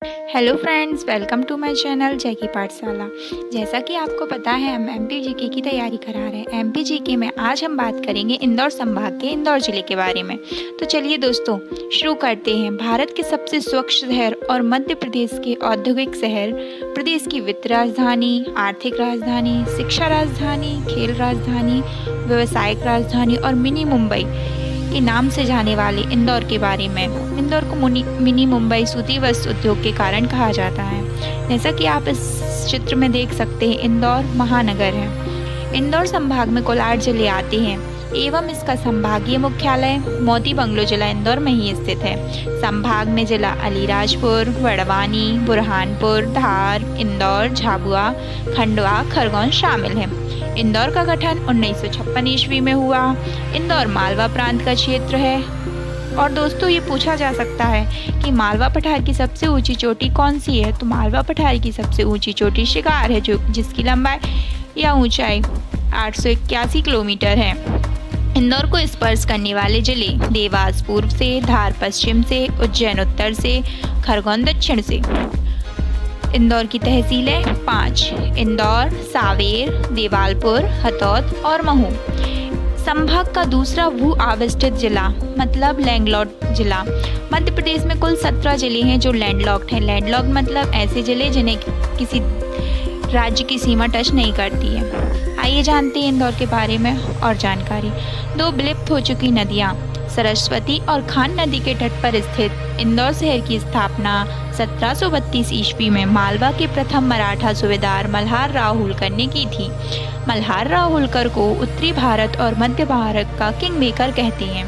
Hello friends, welcome to my channel Jackie Pathshala. जैसा कि आपको पता है, हम एमपी जीके की तैयारी करा रहे हैं। एमपी जीके में आज हम बात करेंगे इंदौर संभाग के इंदौर जिले के बारे में। तो चलिए दोस्तों, शुरू करते हैं। भारत के सबसे स्वच्छ शहर और मध्य प्रदेश के औद्योगिक शहर, प्रदेश की वित्त राजधानी, आर्थिक राजधानी, शिक्षा राजधानी, खेल राजधानी, व्यावसायिक राजधानी और मिनी मुंबई के नाम से जाने वाले इंदौर के बारे में। इंदौर को मिनी मुंबई सूती वस्त्र उद्योग के कारण कहा जाता है। जैसा कि आप इस चित्र में देख सकते हैं, इंदौर महानगर है। इंदौर संभाग में कुल 8 जिले आते हैं एवं इसका संभागीय मुख्यालय मोती बंगलो जिला इंदौर में ही स्थित है। संभाग में जिला अलीराजपुर, बड़वानी, बुरहानपुर, धार, इंदौर, झाबुआ, खंडवा, खरगोन शामिल है। इंदौर का गठन 1956 ईस्वी में हुआ। इंदौर मालवा प्रांत का क्षेत्र है। और दोस्तों, ये पूछा जा सकता है कि मालवा पठार की सबसे ऊंची चोटी कौन सी है। तो मालवा पठार की सबसे ऊंची चोटी शिकार है, जिसकी लंबाई या ऊंचाई 881 किलोमीटर है। इंदौर को स्पर्श करने वाले जिले देवास पूर्व से, धार पश्चिम से, उज्जैन उत्तर से, खरगोन दक्षिण से। इंदौर की तहसीलें 5: इंदौर, सावेर, देवालपुर, हथौद और महू। संभाग का दूसरा भू आविष्टित जिला मतलब लैंडलॉक्ड जिला। मध्य प्रदेश में कुल 17 जिले हैं जो लैंडलॉक्ड हैं। लैंडलॉक्ड मतलब ऐसे जिले जिन्हें किसी राज्य की सीमा टच नहीं करती है। आइए जानते हैं इंदौर के बारे में और जानकारी। 2 विलुप्त हो चुकी नदियाँ, सरस्वती और खान नदी के तट पर स्थित इंदौर शहर की स्थापना 1732 ईस्वी में मालवा के प्रथम मराठा सूबेदार मल्हार राव होलकर ने की थी। मल्हार राव होलकर को उत्तरी भारत और मध्य भारत का किंग मेकर कहते हैं।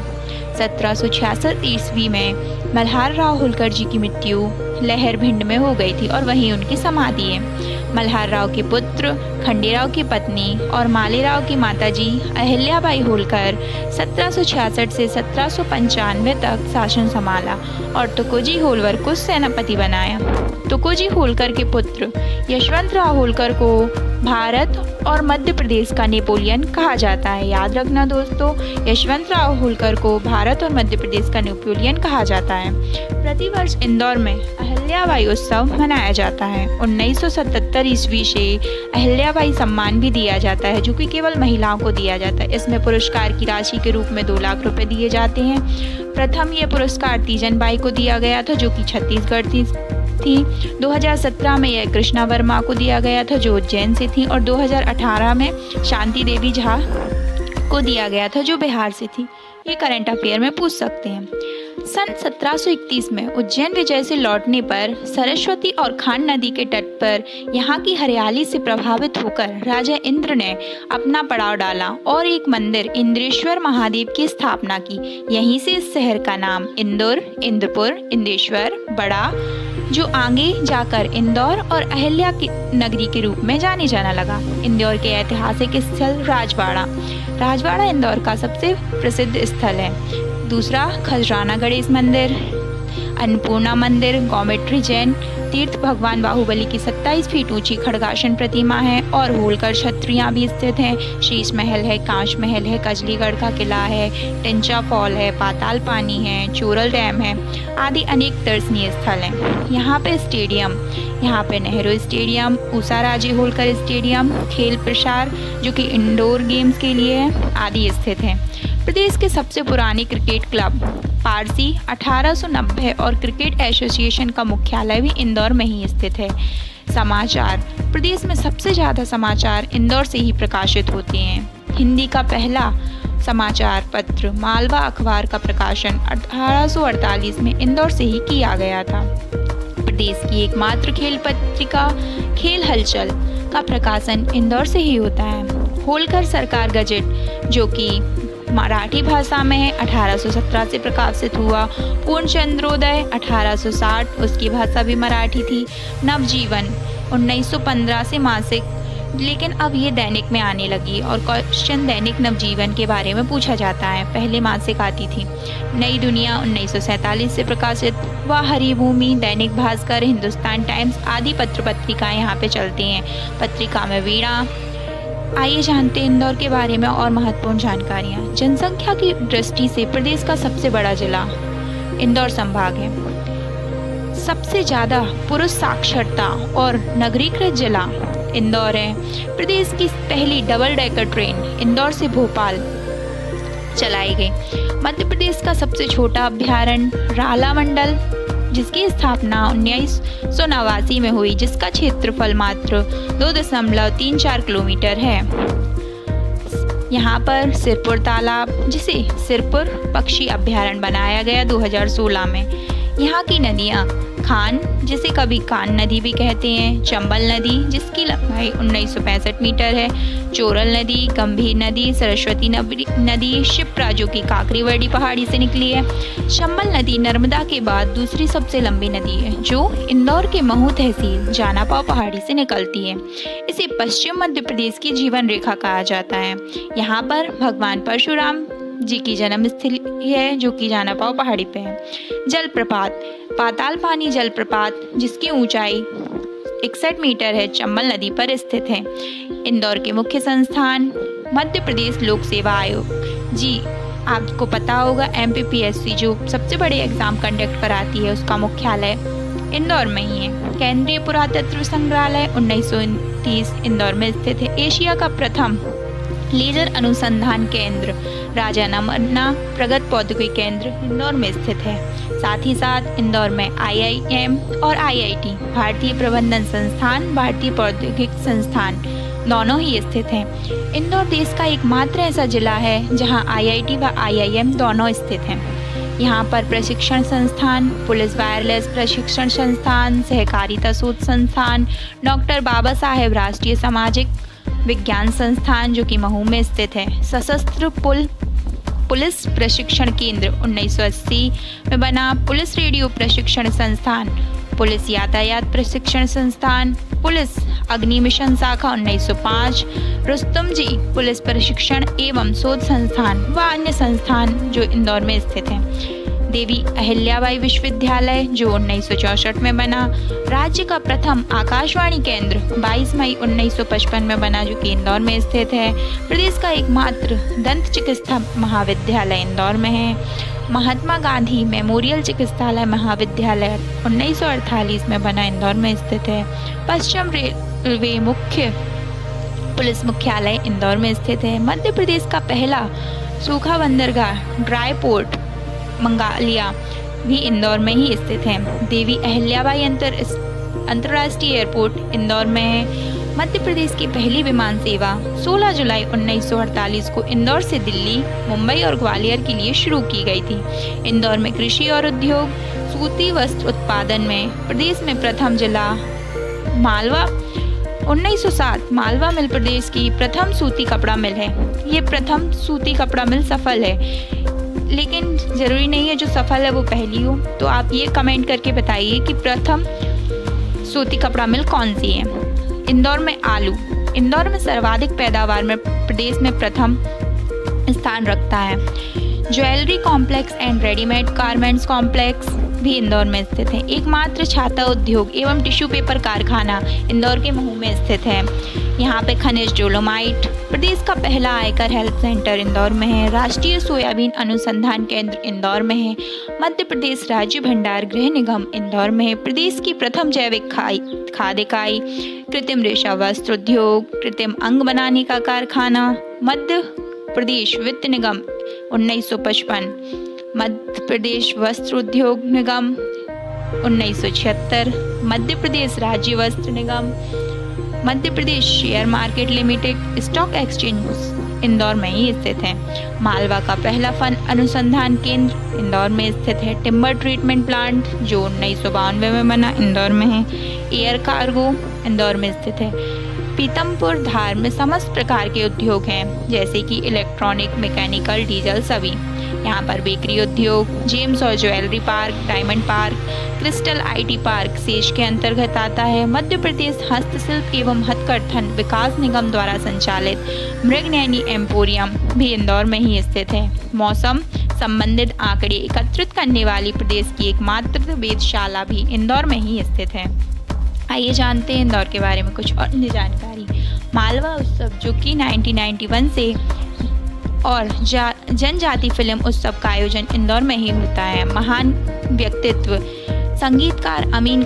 1766 ईस्वी में मल्हार राव होलकर जी की मृत्यु लहर भिंड में हो गई थी और वहीं उनकी समाधि है। मल्हार राव के पुत्र, खंडेराव की पत्नी और मालेराव की माताजी अहिल्याबाई होलकर 1766 से 1795 तक शासन संभाला और तुकोजी होलकर को सेनापति बनाया। तुकोजी होलकर के पुत्र यशवंत राव होलकर को भारत और मध्य प्रदेश का नेपोलियन कहा जाता है। याद रखना दोस्तों, यशवंत राव होलकर को भारत और मध्य प्रदेश का नेपोलियन कहा जाता है। प्रतिवर्ष इंदौर में अहिल्याबाई उत्सव मनाया जाता है। 1977 ईस्वी से अहिल्याबाई सम्मान भी दिया जाता है, जो कि केवल महिलाओं को दिया जाता है। इसमें पुरस्कार की राशि के रूप में 2 लाख रुपए दिए जाते हैं। प्रथम ये पुरस्कार तीजन बाई को दिया गया था, जो कि छत्तीसगढ़ थी। 2017 में यह कृष्णा वर्मा को दिया गया था, जो उज्जैन से थी। और 2018 में शांति देवी झा को दिया गया था, जो बिहार से थी। ये करंट अफेयर में पूछ सकते हैं। सन 1731 में उज्जैन विजय से लौटने पर सरस्वती और खान नदी के तट पर यहाँ की हरियाली से प्रभावित होकर राजा इंद्र ने अपना पड़ाव डाला और एक मंदिर इंद्रेश्वर महादेव की स्थापना की। यहीं से इस शहर का नाम इंदौर, इंद्रपुर, इंदेश्वर, बड़ा, जो आगे जाकर इंदौर और अहिल्या की नगरी के रूप में जाने जाना लगा। इंदौर के ऐतिहासिक स्थल राजवाड़ा। राजवाड़ा इंदौर का सबसे प्रसिद्ध स्थल है। दूसरा, खजराना गणेश मंदिर, अन्नपूर्णा मंदिर, गौमठी जैन तीर्थ, भगवान बाहुबली की 27 फीट ऊंची खड़गासन प्रतिमा है और होलकर छत्रियाँ भी स्थित हैं। शीश महल है, कांच महल है, कजलीगढ़ का किला है, टिंचा फॉल है, पाताल पानी है, चोरल डैम है आदि अनेक दर्शनीय स्थल हैं। यहाँ पे स्टेडियम, यहाँ पे नेहरू स्टेडियम, उषा राजे होलकर स्टेडियम, खेल प्रसार जो कि इंडोर गेम्स के लिए है आदि स्थित हैं। प्रदेश के सबसे पुराने क्रिकेट क्लब पारसी 1890 और क्रिकेट एसोसिएशन का मुख्यालय भी इंदौर में ही स्थित है। समाचार। प्रदेश में सबसे ज़्यादा समाचार इंदौर से ही प्रकाशित होते हैं। हिंदी का पहला समाचार पत्र मालवा अखबार का प्रकाशन 1848 में इंदौर से ही किया गया था। प्रदेश की एकमात्र खेल पत्रिका खेल हलचल का प्रकाशन इंदौर से ही होता है। होलकर सरकार गजट जो कि मराठी भाषा में है 1817 से प्रकाशित हुआ। पूर्ण चंद्रोदय 1860, उसकी भाषा भी मराठी थी। नवजीवन 1915 से मासिक, लेकिन अब ये दैनिक में आने लगी और क्वेश्चन दैनिक नवजीवन के बारे में पूछा जाता है। पहले मासिक आती थी। नई दुनिया 1947 से प्रकाशित व हरिभूमि, दैनिक भास्कर, हिंदुस्तान टाइम्स आदि पत्र पत्रिकाएँ यहाँ पे चलती हैं। पत्रिका में वीणा। आइए जानते हैं इंदौर के बारे में और महत्वपूर्ण जानकारियाँ। जनसंख्या की दृष्टि से प्रदेश का सबसे बड़ा जिला इंदौर संभाग है। सबसे ज़्यादा पुरुष साक्षरता और नगरीकृत जिला इंदौर है। प्रदेश की पहली डबल डेकर ट्रेन इंदौर से भोपाल चलाई गई। मध्य प्रदेश का सबसे छोटा अभ्यारण्य राला मंडल, जिसकी स्थापना 1989 में हुई, जिसका क्षेत्रफल मात्र 2.34 किलोमीटर है। यहाँ पर सिरपुर तालाब, जिसे सिरपुर पक्षी अभ्यारण्य बनाया गया 2016 में। यहाँ की नदियाँ खान, जिसे कभी कान नदी भी कहते हैं, चंबल नदी जिसकी लंबाई 1965 मीटर है, चोरल नदी, गंभीर नदी, सरस्वती नदी, शिप्रा जो कि काकरीवर्डी पहाड़ी से निकली है। चंबल नदी नर्मदा के बाद दूसरी सबसे लंबी नदी है, जो इंदौर के महू तहसील जानापाव पहाड़ी से निकलती है। इसे पश्चिम मध्य प्रदेश की जीवन रेखा कहा जाता है। यहाँ पर भगवान परशुराम जी की जन्म स्थली है, जो कि जानापाव पहाड़ी पे है। जलप्रपात पाताल पानी जलप्रपात, जिसकी ऊंचाई 61 मीटर है, चंबल नदी पर स्थित है। इंदौर के मुख्य संस्थान मध्य प्रदेश लोक सेवा आयोग। जी आपको पता होगा, MPPSC जो सबसे बड़े एग्जाम कंडक्ट कराती है, उसका मुख्यालय इंदौर में ही है। केंद्रीय पुरातत्व संग्रहालय 1929 इंदौर में स्थित है। एशिया का प्रथम लेजर अनुसंधान केंद्र राजा नमन्ना प्रगत प्रौद्योगिकी केंद्र इंदौर में स्थित है। साथ ही साथ इंदौर में IIM और IIT भारतीय प्रबंधन संस्थान, भारतीय प्रौद्योगिकी संस्थान दोनों ही स्थित हैं। इंदौर देश का एकमात्र ऐसा जिला है जहां IIT व IIM दोनों स्थित हैं। यहाँ पर प्रशिक्षण संस्थान, पुलिस वायरलेस प्रशिक्षण संस्थान, सहकारिता शोध संस्थान, डॉक्टर बाबा साहेब राष्ट्रीय सामाजिक विज्ञान संस्थान जो कि महू में स्थित है। सशस्त्र पुलिस प्रशिक्षण केंद्र 1980 में बना। पुलिस रेडियो प्रशिक्षण संस्थान, पुलिस यातायात प्रशिक्षण संस्थान, पुलिस अग्नि मिशन शाखा 1905, रुस्तम जी पुलिस प्रशिक्षण एवं शोध संस्थान व अन्य संस्थान जो इंदौर में स्थित हैं। देवी अहिल्याबाई विश्वविद्यालय जो 1964 में बना। राज्य का प्रथम आकाशवाणी केंद्र 22 मई 1955 में बना, जो कि इंदौर में स्थित है। प्रदेश का एकमात्र दंत चिकित्सा महाविद्यालय इंदौर में है। महात्मा गांधी मेमोरियल चिकित्सालय महाविद्यालय 1948 में बना, इंदौर में स्थित है। पश्चिम रेलवे मुख्य पुलिस मुख्यालय इंदौर में स्थित है। मध्य प्रदेश का पहला सूखा बंदरगाह ड्राई पोर्ट मंगालिया भी इंदौर में ही स्थित है। देवी अहिल्याबाई अंतर्राष्ट्रीय एयरपोर्ट इंदौर में है। मध्य प्रदेश की पहली विमान सेवा 16 जुलाई 1948 को इंदौर से दिल्ली, मुंबई और ग्वालियर के लिए शुरू की गई थी। इंदौर में कृषि और उद्योग, सूती वस्त्र उत्पादन में प्रदेश में प्रथम जिला मालवा 1907 मालवा मिल प्रदेश की प्रथम सूती कपड़ा मिल है। ये प्रथम सूती कपड़ा मिल सफल है, लेकिन ज़रूरी नहीं है जो सफल है वो पहली हो। तो आप ये कमेंट करके बताइए कि प्रथम सूती कपड़ा मिल कौन सी है। इंदौर में आलू, इंदौर में सर्वाधिक पैदावार में प्रदेश में प्रथम स्थान रखता है। Jewellery complex and readymade garments complex भी इंदौर में स्थित है। एकमात्र छाता उद्योग एवं टिश्यू पेपर कारखाना इंदौर के महू में स्थित है। यहाँ पे खनिज डोलोमाइट। प्रदेश का पहला आयकर हेल्थ सेंटर इंदौर में है। राष्ट्रीय सोयाबीन अनुसंधान केंद्र इंदौर में है। मध्य प्रदेश राज्य भंडार गृह निगम इंदौर में है। प्रदेश की प्रथम जैविक खाद इकाई, कृत्रिम रेशा वस्त्र उद्योग, कृत्रिम अंग बनाने का कारखाना, मध्य प्रदेश वित्त निगम 1955, मध्य प्रदेश वस्त्र उद्योग निगम 1976, मध्य Pradesh Rajya Vastra Nigam, Madhya Pradesh share market limited stock exchange Indore में ही स्थित है। मालवा का पहला वन अनुसंधान केंद्र इंदौर में स्थित है। टिम्बर ट्रीटमेंट प्लांट जो 1992 में बना, इंदौर में है। एयर कार्गो इंदौर में स्थित है। पीतमपुर धार में समस्त प्रकार के उद्योग हैं, जैसे कि इलेक्ट्रॉनिक, मैकेनिकल, डीजल सभी। यहाँ पर बेकरी उद्योग, जेम्स और jewellery park, diamond park, crystal IT park says के अंतर्गत आता है। मध्य प्रदेश हस्तशिल्प एवं हथकरघा विकास निगम द्वारा संचालित मृगनयनी एम्पोरियम भी इंदौर में ही स्थित है। मौसम संबंधित आंकड़े एकत्रित करने वाली प्रदेश की एकमात्र वेधशाला भी इंदौर में ही स्थित है। आइए जानते हैं इंदौर के बारे में कुछ और जानकारी। मालवा उत्सव जो कि 1991 से और जनजाति फिल्म उत्सव का आयोजन इंदौर में ही होता है। महान व्यक्तित्व संगीतकार अमीन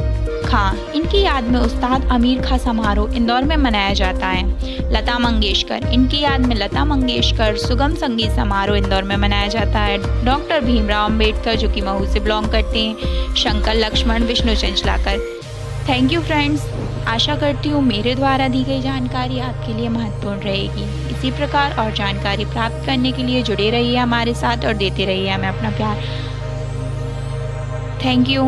खां, इनकी याद में उस्ताद अमीर खां समारोह इंदौर में मनाया जाता है। लता मंगेशकर, इनकी याद में लता मंगेशकर सुगम संगीत समारोह इंदौर में मनाया जाता है। डॉक्टर भीमराव अंबेडकर, जो कि महू से बिलोंग करते हैं। Shankar Laxman Vishnu Chanchlakar. Thank you friends. आशा करती हूँ मेरे द्वारा दी गई जानकारी आपके लिए महत्वपूर्ण रहेगी। इसी प्रकार और जानकारी प्राप्त करने के लिए जुड़े रहिए हमारे साथ और देते रहिए हमें अपना प्यार। Thank you.